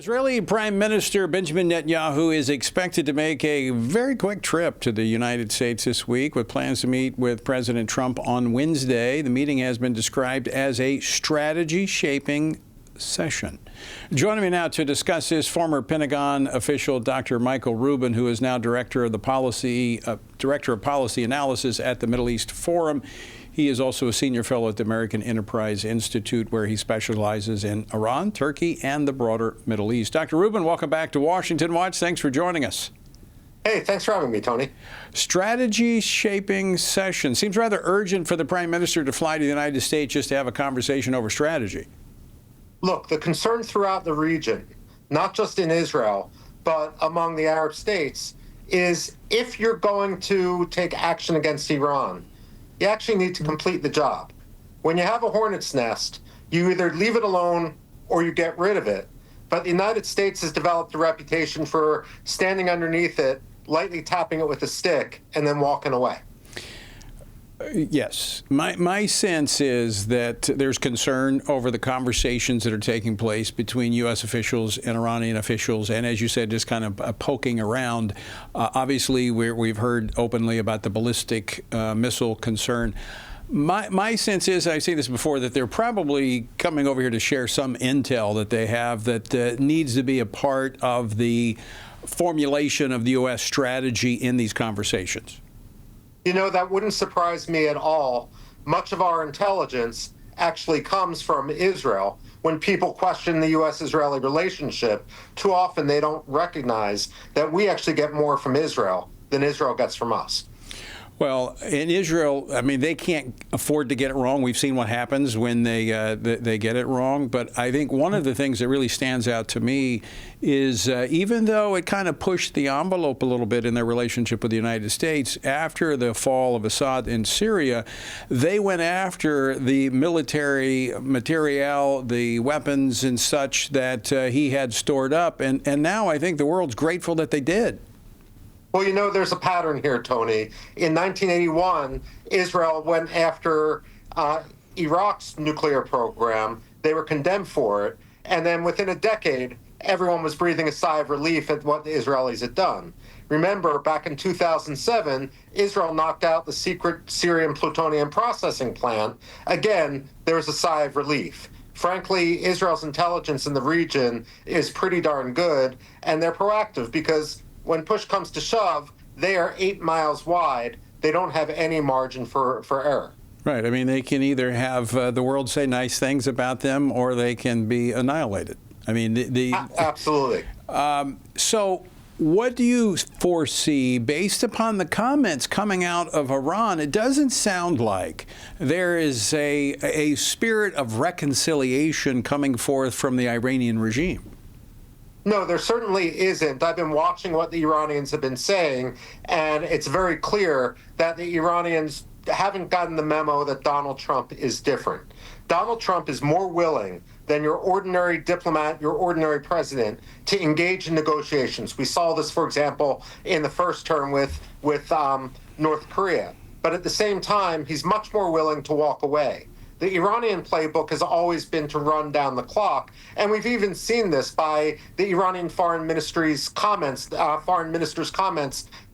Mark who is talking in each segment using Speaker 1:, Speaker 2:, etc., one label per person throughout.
Speaker 1: Israeli Prime Minister Benjamin Netanyahu is expected to make a very quick trip to the United States this week with plans to meet with President Trump on Wednesday. The meeting has been described as a strategy-shaping session. Joining me now to discuss this, former Pentagon official Dr. Michael Rubin, who is now Director of Policy Analysis at the Middle East Forum. He is also a senior fellow at the American Enterprise Institute, where he specializes in Iran, Turkey, and the broader Middle East. Dr. Rubin, welcome back to Washington Watch. Thanks for joining us.
Speaker 2: Hey, thanks for having me, Tony.
Speaker 1: Strategy-shaping session. Seems rather urgent for the Prime Minister to fly to the United States just to have a conversation over strategy.
Speaker 2: Look, the concern throughout the region, not just in Israel, but among the Arab states, is if you're going to take action against Iran, you actually need to complete the job. When you have a hornet's nest, you either leave it alone or you get rid of it. But the United States has developed a reputation for standing underneath it, lightly tapping it with a stick, and then walking away.
Speaker 1: Yes. My sense is that there's concern over the conversations that are taking place between U.S. officials and Iranian officials, and as you said, just kind of poking around. Obviously, we've heard openly about the ballistic missile concern. My sense is, I've seen this before, that they're probably coming over here to share some intel that they have that needs to be a part of the formulation of the U.S. strategy in these conversations.
Speaker 2: You know, that wouldn't surprise me at all. Much of our intelligence actually comes from Israel. When people question the U.S.-Israeli relationship, too often they don't recognize that we actually get more from Israel than Israel gets from us.
Speaker 1: Well, in Israel, I mean, they can't afford to get it wrong. We've seen what happens when they get it wrong. But I think one of the things that really stands out to me is even though it kind of pushed the envelope a little bit in their relationship with the United States, after the fall of Assad in Syria, they went after the military materiel, the weapons and such that he had stored up. And now I think the world's grateful that they did.
Speaker 2: Well, you know, there's a pattern here, Tony. In 1981, Israel went after Iraq's nuclear program. They were condemned for it. And then within a decade, everyone was breathing a sigh of relief at what the Israelis had done. Remember, back in 2007, Israel knocked out the secret Syrian plutonium processing plant. Again, there was a sigh of relief. Frankly, Israel's intelligence in the region is pretty darn good, and they're proactive because when push comes to shove, they are 8 miles wide. They don't have any margin for error.
Speaker 1: Right. I mean, they can either have the world say nice things about them, or they can be annihilated. I mean,
Speaker 2: absolutely.
Speaker 1: So what do you foresee based upon the comments coming out of Iran? It doesn't sound like there is a spirit of reconciliation coming forth from the Iranian regime.
Speaker 2: No, there certainly isn't. I've been watching what the Iranians have been saying, and it's very clear that the Iranians haven't gotten the memo that Donald Trump is different. Donald Trump is more willing than your ordinary diplomat, your ordinary president, to engage in negotiations. We saw this, for example, in the first term with North Korea. But at the same time, he's much more willing to walk away. The Iranian playbook has always been to run down the clock, and we've even seen this by the Iranian foreign minister's comments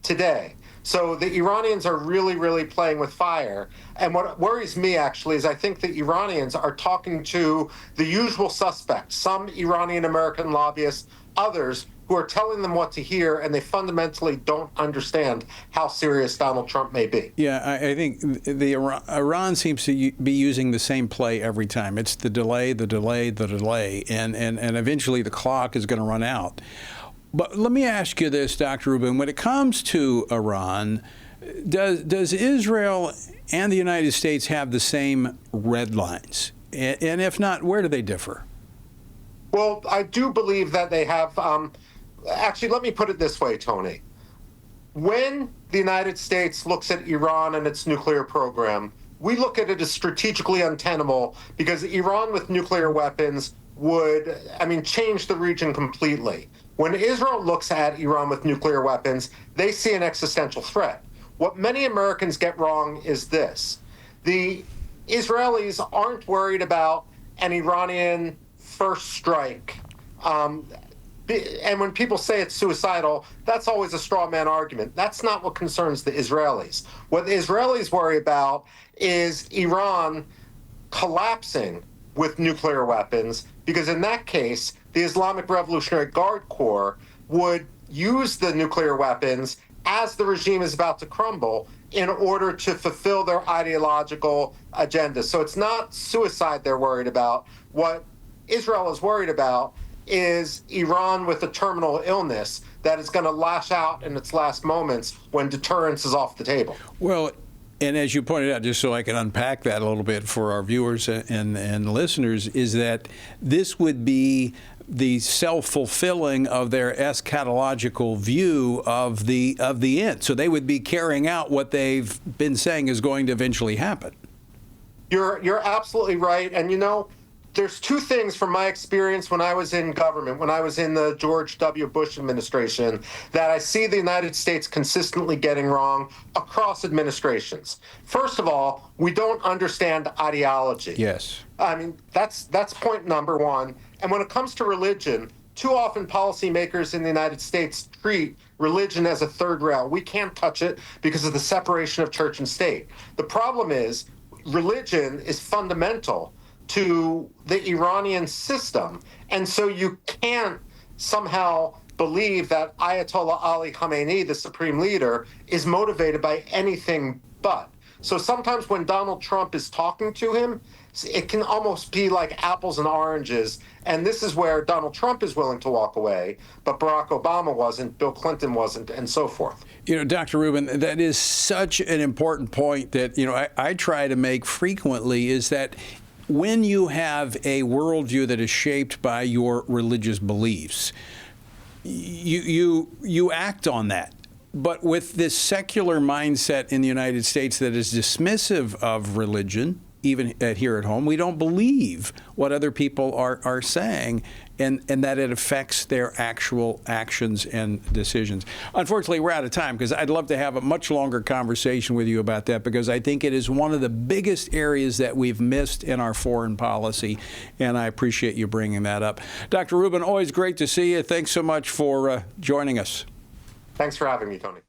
Speaker 2: today. So the Iranians are really, really playing with fire. And what worries me, actually, is I think the Iranians are talking to the usual suspects, some Iranian-American lobbyists, others who are telling them what to hear, and they fundamentally don't understand how serious Donald Trump may be.
Speaker 1: Yeah, I think Iran seems to be using the same play every time. It's the delay, the delay, the delay, and eventually the clock is going to run out. But let me ask you this, Dr. Rubin. When it comes to Iran, does Israel and the United States have the same red lines? And if not, where do they differ?
Speaker 2: Well, I do believe that they have. Actually, let me put it this way, Tony. When the United States looks at Iran and its nuclear program, we look at it as strategically untenable because Iran with nuclear weapons would, change the region completely. When Israel looks at Iran with nuclear weapons, they see an existential threat. What many Americans get wrong is this. The Israelis aren't worried about an Iranian first strike. And when people say it's suicidal, that's always a straw man argument. That's not what concerns the Israelis. What the Israelis worry about is Iran collapsing with nuclear weapons, because in that case, the Islamic Revolutionary Guard Corps would use the nuclear weapons as the regime is about to crumble in order to fulfill their ideological agenda. So it's not suicide they're worried about. What Israel is worried about is Iran with a terminal illness that is going to lash out in its last moments when deterrence is off the table.
Speaker 1: Well, and as you pointed out, just so I can unpack that a little bit for our viewers and listeners, is that this would be the self-fulfilling of their eschatological view of the end. So they would be carrying out what they've been saying is going to eventually happen.
Speaker 2: You're absolutely right. And there's two things from my experience when I was in government, when I was in the George W. Bush administration, that I see the United States consistently getting wrong across administrations. First of all, we don't understand ideology.
Speaker 1: Yes.
Speaker 2: I mean, that's point number one. And when it comes to religion, too often policymakers in the United States treat religion as a third rail. We can't touch it because of the separation of church and state. The problem is religion is fundamental to the Iranian system. And so you can't somehow believe that Ayatollah Ali Khamenei, the supreme leader, is motivated by anything but. So sometimes when Donald Trump is talking to him, it can almost be like apples and oranges. And this is where Donald Trump is willing to walk away, but Barack Obama wasn't, Bill Clinton wasn't, and so forth.
Speaker 1: Dr. Rubin, that is such an important point that, I try to make frequently, is that when you have a worldview that is shaped by your religious beliefs, you act on that. But with this secular mindset in the United States that is dismissive of religion, even here at home, we don't believe what other people are saying, and that it affects their actual actions and decisions. Unfortunately, we're out of time, because I'd love to have a much longer conversation with you about that, because I think it is one of the biggest areas that we've missed in our foreign policy, and I appreciate you bringing that up. Dr. Rubin, always great to see you. Thanks so much for joining us.
Speaker 2: Thanks for having me, Tony.